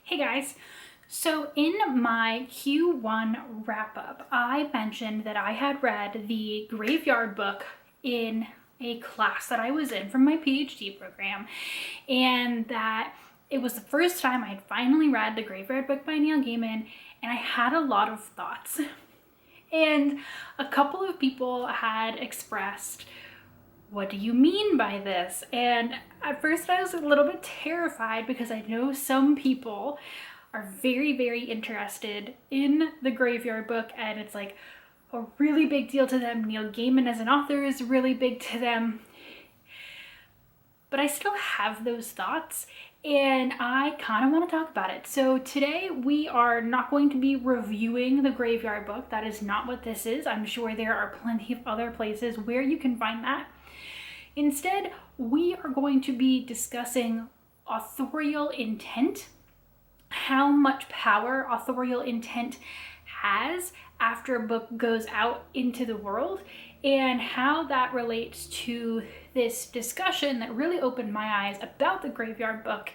Hey guys, so in my Q1 wrap up, I mentioned that I had read the Graveyard book in a class that I was in from my PhD program, and that it was the first time I'd finally read the Graveyard book by Neil Gaiman, and I had a lot of thoughts. And a couple of people had expressed, what do you mean by this? And at first I was a little bit terrified because I know some people are very, very interested in the Graveyard book, and it's like a really big deal to them. Neil Gaiman as an author is really big to them. But I still have those thoughts, and I kind of want to talk about it. So today we are not going to be reviewing the Graveyard book. That is not what this is. I'm sure there are plenty of other places where you can find that. Instead, we are going to be discussing authorial intent, how much power authorial intent has after a book goes out into the world, and how that relates to this discussion that really opened my eyes about the Graveyard book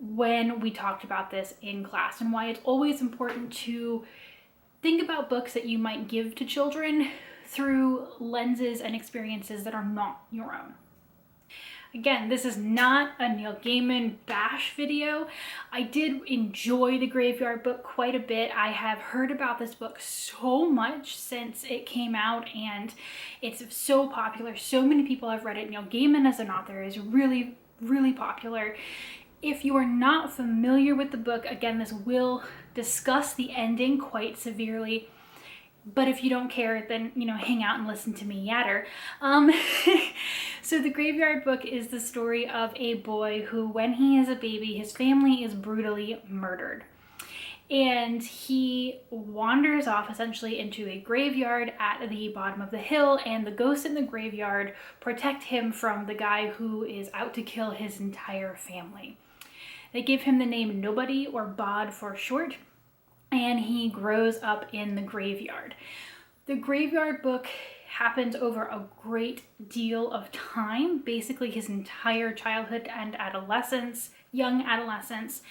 when we talked about this in class, and why it's always important to think about books that you might give to children through lenses and experiences that are not your own. Again, this is not a Neil Gaiman bash video. I did enjoy the Graveyard book quite a bit. I have heard about this book so much since it came out, and it's so popular. So many people have read it. Neil Gaiman as an author is really, really popular. If you are not familiar with the book, again, this will discuss the ending quite severely. But if you don't care, then, hang out and listen to me yatter. So the Graveyard book is the story of a boy who, when he is a baby, his family is brutally murdered. And he wanders off essentially into a graveyard at the bottom of the hill, and the ghosts in the graveyard protect him from the guy who is out to kill his entire family. They give him the name Nobody, or Bod for short, and he grows up in the graveyard. The Graveyard book happens over a great deal of time, basically his entire childhood and adolescence, young adolescence,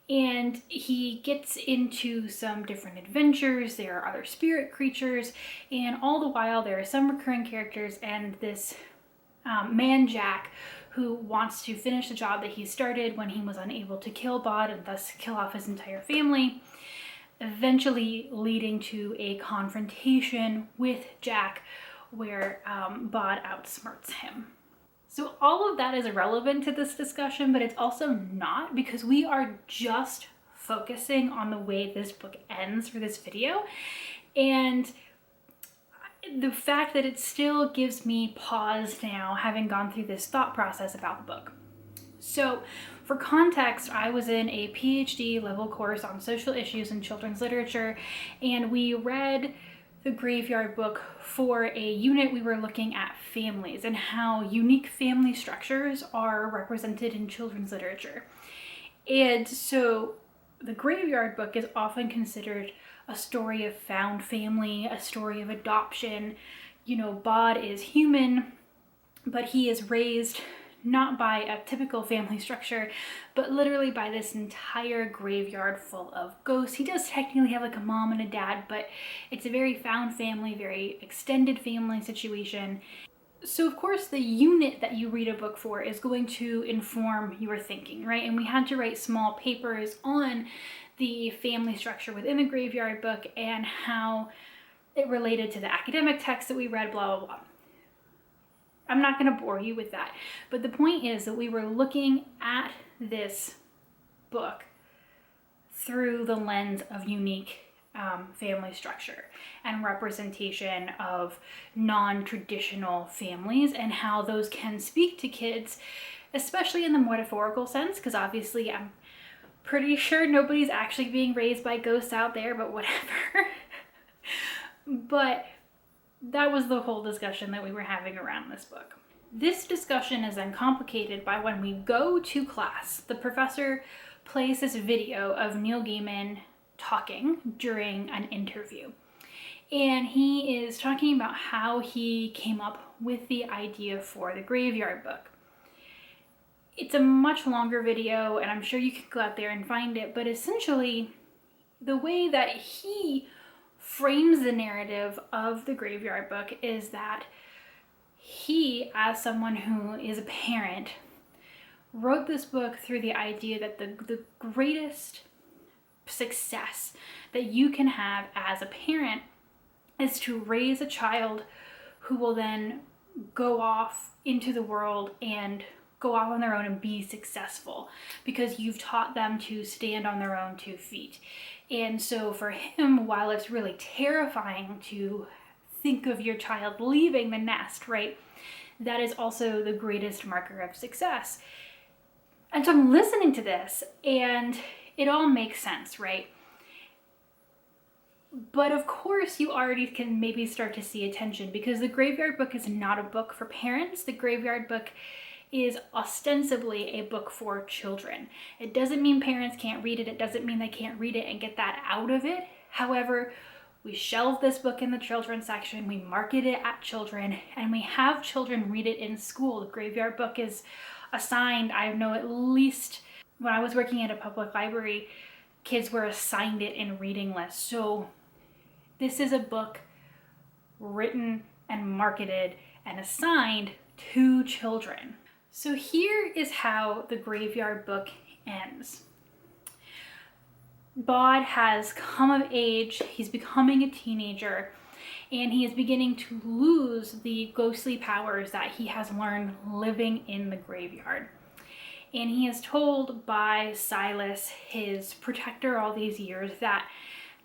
and he gets into some different adventures. There are other spirit creatures, and all the while there are some recurring characters, and this man Jack, who wants to finish the job that he started when he was unable to kill Bod and thus kill off his entire family, eventually leading to a confrontation with Jack where Bod outsmarts him. So all of that is irrelevant to this discussion, but it's also not, because we are just focusing on the way this book ends for this video, and the fact that it still gives me pause now, having gone through this thought process about the book. So for context, I was in a PhD level course on social issues in children's literature, and we read the Graveyard book for a unit. We were looking at families and how unique family structures are represented in children's literature. And so the Graveyard book is often considered a story of found family, a story of adoption. Bod is human, but he is raised not by a typical family structure, but literally by this entire graveyard full of ghosts. He does technically have like a mom and a dad, but it's a very found family, very extended family situation. So of course the unit that you read a book for is going to inform your thinking, right? And we had to write small papers on the family structure within the Graveyard book and how it related to the academic text that we read, blah, blah, blah. I'm not going to bore you with that. But the point is that we were looking at this book through the lens of unique family structure and representation of non-traditional families, and how those can speak to kids, especially in the metaphorical sense, because obviously I'm pretty sure nobody's actually being raised by ghosts out there, but whatever. But that was the whole discussion that we were having around this book. This discussion is then complicated by when we go to class, the professor plays this video of Neil Gaiman talking during an interview. And he is talking about how he came up with the idea for the Graveyard book. It's a much longer video, and I'm sure you can go out there and find it, but essentially the way that he frames the narrative of the Graveyard Book is that he, as someone who is a parent, wrote this book through the idea that the greatest success that you can have as a parent is to raise a child who will then go off into the world and go off on their own and be successful, because you've taught them to stand on their own 2 feet. And so for him, while it's really terrifying to think of your child leaving the nest, right, that is also the greatest marker of success. And so I'm listening to this and it all makes sense, right? But of course you already can maybe start to see a tension, because the Graveyard Book is not a book for parents. The Graveyard Book is ostensibly a book for children. It doesn't mean parents can't read it. It doesn't mean they can't read it and get that out of it. However, we shelve this book in the children's section, we market it at children, and we have children read it in school. The Graveyard Book is assigned, I know at least when I was working at a public library, kids were assigned it in reading lists. So this is a book written and marketed and assigned to children. So here is how the Graveyard Book ends. Bod has come of age, he's becoming a teenager, and he is beginning to lose the ghostly powers that he has learned living in the graveyard. And he is told by Silas, his protector all these years, that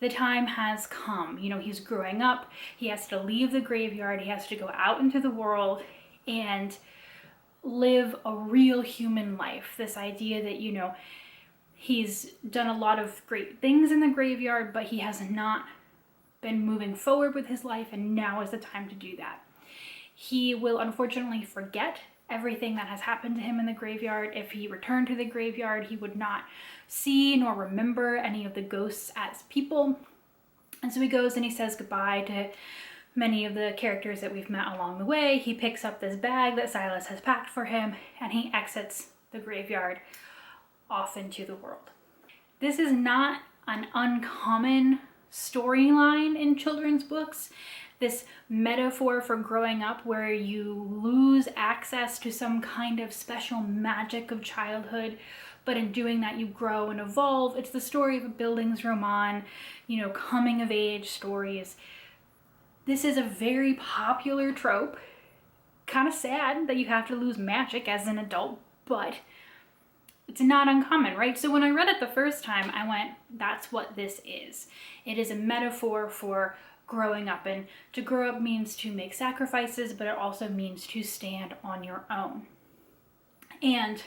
the time has come. You know, he's growing up, he has to leave the graveyard, he has to go out into the world and live a real human life. This idea that, you know, he's done a lot of great things in the graveyard, but he has not been moving forward with his life, and now is the time to do that. He will unfortunately forget everything that has happened to him in the graveyard. If he returned to the graveyard, he would not see nor remember any of the ghosts as people. And so he goes and he says goodbye to many of the characters that we've met along the way. He picks up this bag that Silas has packed for him, and he exits the graveyard off into the world. This is not an uncommon storyline in children's books. This metaphor for growing up where you lose access to some kind of special magic of childhood, but in doing that you grow and evolve. It's the story of a Bildungsroman, you know, coming of age stories. This is a very popular trope. Kind of sad that you have to lose magic as an adult, but it's not uncommon, right? So when I read it the first time, I went, that's what this is. It is a metaphor for growing up, and to grow up means to make sacrifices, but it also means to stand on your own. And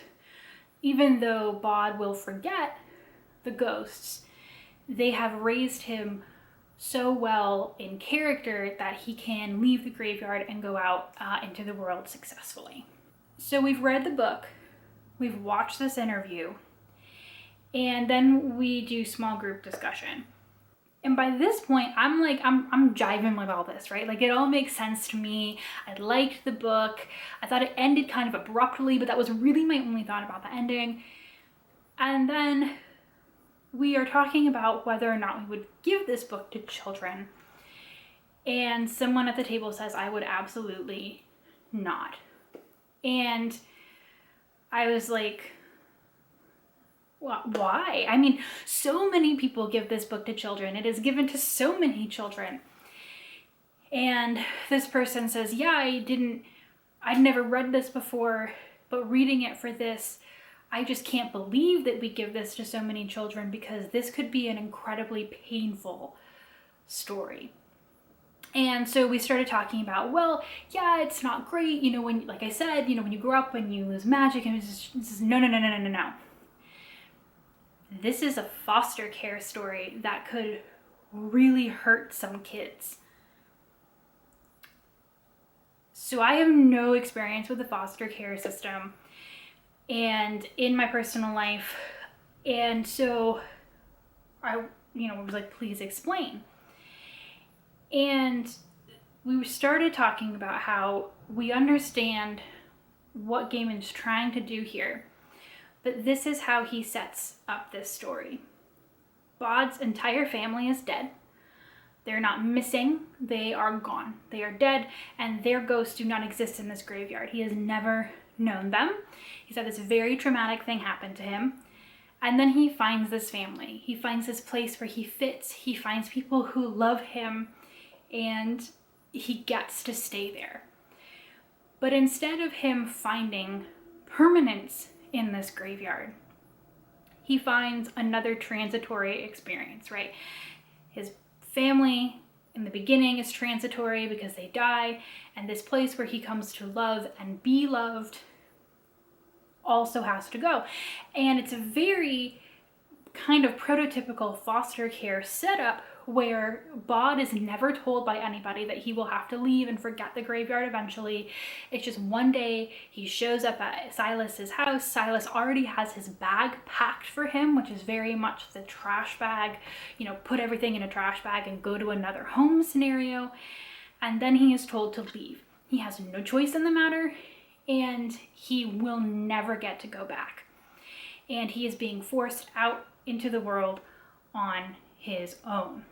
even though Bod will forget the ghosts, they have raised him so well in character that he can leave the graveyard and go out into the world successfully. So we've read the book, we've watched this interview, and then we do small group discussion. And by this point, I'm jiving with all this, right? Like, it all makes sense to me. I liked the book. I thought it ended kind of abruptly, but that was really my only thought about the ending. And then we are talking about whether or not we would give this book to children. And someone at the table says, I would absolutely not. And I was like, why? I mean, so many people give this book to children. It is given to so many children. And this person says, yeah, I'd never read this before, but reading it for this, I just can't believe that we give this to so many children, because this could be an incredibly painful story. And so we started talking about, well, yeah, it's not great. You know, when, like I said, you know, when you grow up and you lose magic, and it's just no. This is a foster care story that could really hurt some kids. So I have no experience with the foster care system and in my personal life. And so I was like, please explain. And we started talking about how we understand what Gaiman's trying to do here. But this is how he sets up this story. Bod's entire family is dead. They're not missing, they are gone. They are dead, and their ghosts do not exist in this graveyard. He has never known them. He said this very traumatic thing happened to him. And then he finds this family. He finds this place where he fits. He finds people who love him, and he gets to stay there. But instead of him finding permanence in this graveyard, he finds another transitory experience, right? His family in the beginning is transitory because they die, and this place where he comes to love and be loved also has to go. And it's a very kind of prototypical foster care setup where Bod is never told by anybody that he will have to leave and forget the graveyard eventually. It's just one day he shows up at Silas's house. Silas already has his bag packed for him, which is very much the trash bag, you know, put everything in a trash bag and go to another home scenario. And then he is told to leave. He has no choice in the matter, and he will never get to go back. And he is being forced out into the world on his own.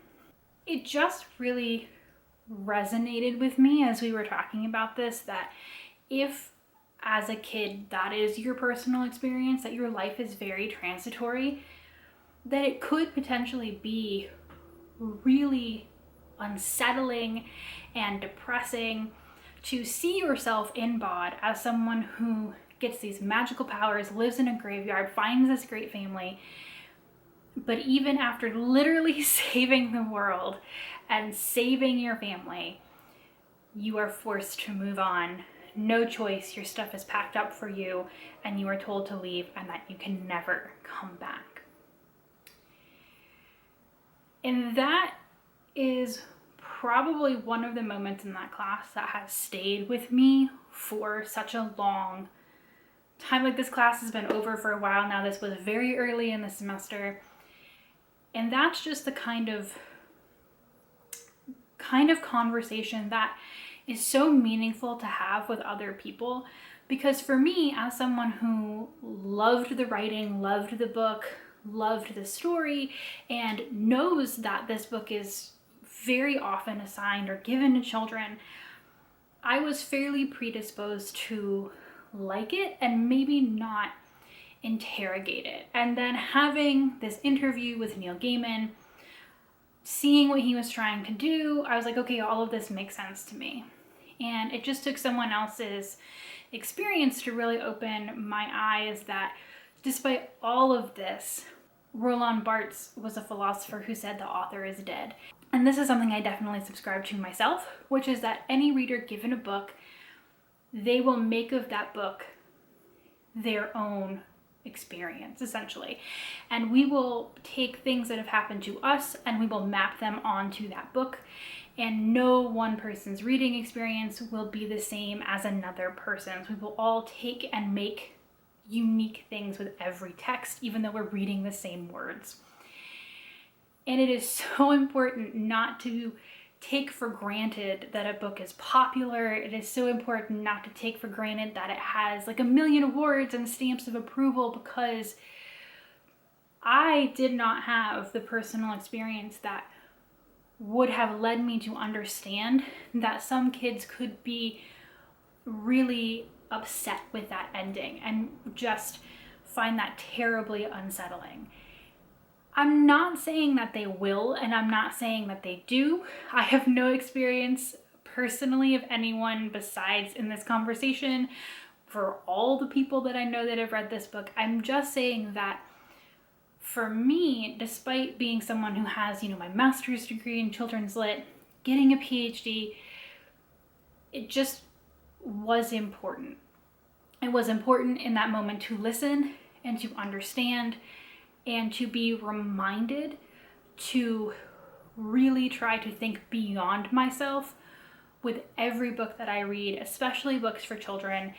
It just really resonated with me as we were talking about this, that if as a kid that is your personal experience, that your life is very transitory, that it could potentially be really unsettling and depressing to see yourself in Bod as someone who gets these magical powers, lives in a graveyard, finds this great family, but even after literally saving the world and saving your family, you are forced to move on. No choice, your stuff is packed up for you, and you are told to leave and that you can never come back. And that is probably one of the moments in that class that has stayed with me for such a long time. Like, this class has been over for a while now. This was very early in the semester. And that's just the kind of conversation that is so meaningful to have with other people. Because for me, as someone who loved the writing, loved the book, loved the story, and knows that this book is very often assigned or given to children, I was fairly predisposed to like it and maybe not interrogate it. And then having this interview with Neil Gaiman, seeing what he was trying to do, I was like, okay, all of this makes sense to me. And it just took someone else's experience to really open my eyes that despite all of this, Roland Barthes was a philosopher who said the author is dead. And this is something I definitely subscribe to myself, which is that any reader given a book, they will make of that book their own experience, essentially. And we will take things that have happened to us and we will map them onto that book. And no one person's reading experience will be the same as another person's. We will all take and make unique things with every text, even though we're reading the same words. And it is so important not to take for granted that a book is popular. It is so important not to take for granted that it has like 1 million awards and stamps of approval, because I did not have the personal experience that would have led me to understand that some kids could be really upset with that ending and just find that terribly unsettling. I'm not saying that they will, and I'm not saying that they do. I have no experience personally of anyone besides in this conversation for all the people that I know that have read this book. I'm just saying that for me, despite being someone who has, my master's degree in children's lit, getting a PhD, it just was important. It was important in that moment to listen and to understand and to be reminded to really try to think beyond myself with every book that I read, especially books for children,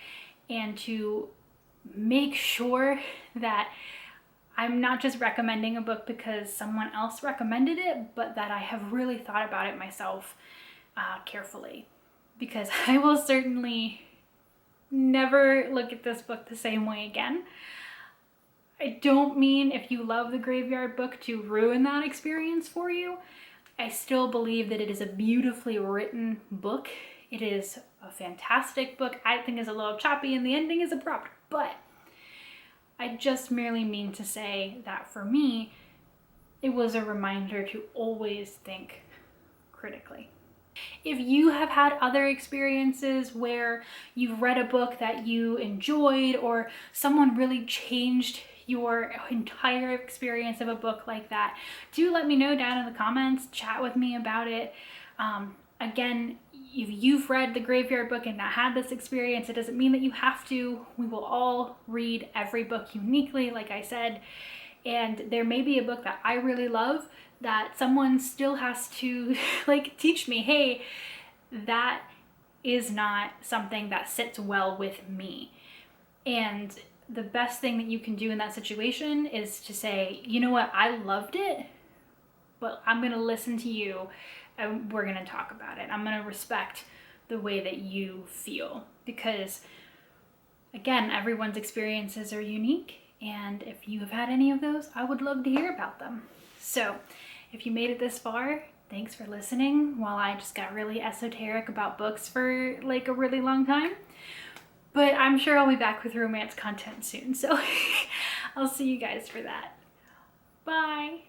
and to make sure that I'm not just recommending a book because someone else recommended it, but that I have really thought about it myself carefully. Because I will certainly never look at this book the same way again. I don't mean if you love the Graveyard Book to ruin that experience for you. I still believe that it is a beautifully written book. It is a fantastic book. I think it's a little choppy and the ending is abrupt, but I just merely mean to say that for me, it was a reminder to always think critically. If you have had other experiences where you've read a book that you enjoyed or someone really changed your entire experience of a book like that, do let me know down in the comments, chat with me about it. Again, if you've read the Graveyard Book and not had this experience, it doesn't mean that you have to. We will all read every book uniquely, like I said, and there may be a book that I really love that someone still has to like teach me, hey, that is not something that sits well with me. And the best thing that you can do in that situation is to say, you know what, I loved it, but I'm gonna listen to you and we're gonna talk about it. I'm gonna respect the way that you feel, because again, everyone's experiences are unique, and if you have had any of those, I would love to hear about them. So if you made it this far, thanks for listening while I just got really esoteric about books for like a really long time. But I'm sure I'll be back with romance content soon, so I'll see you guys for that. Bye!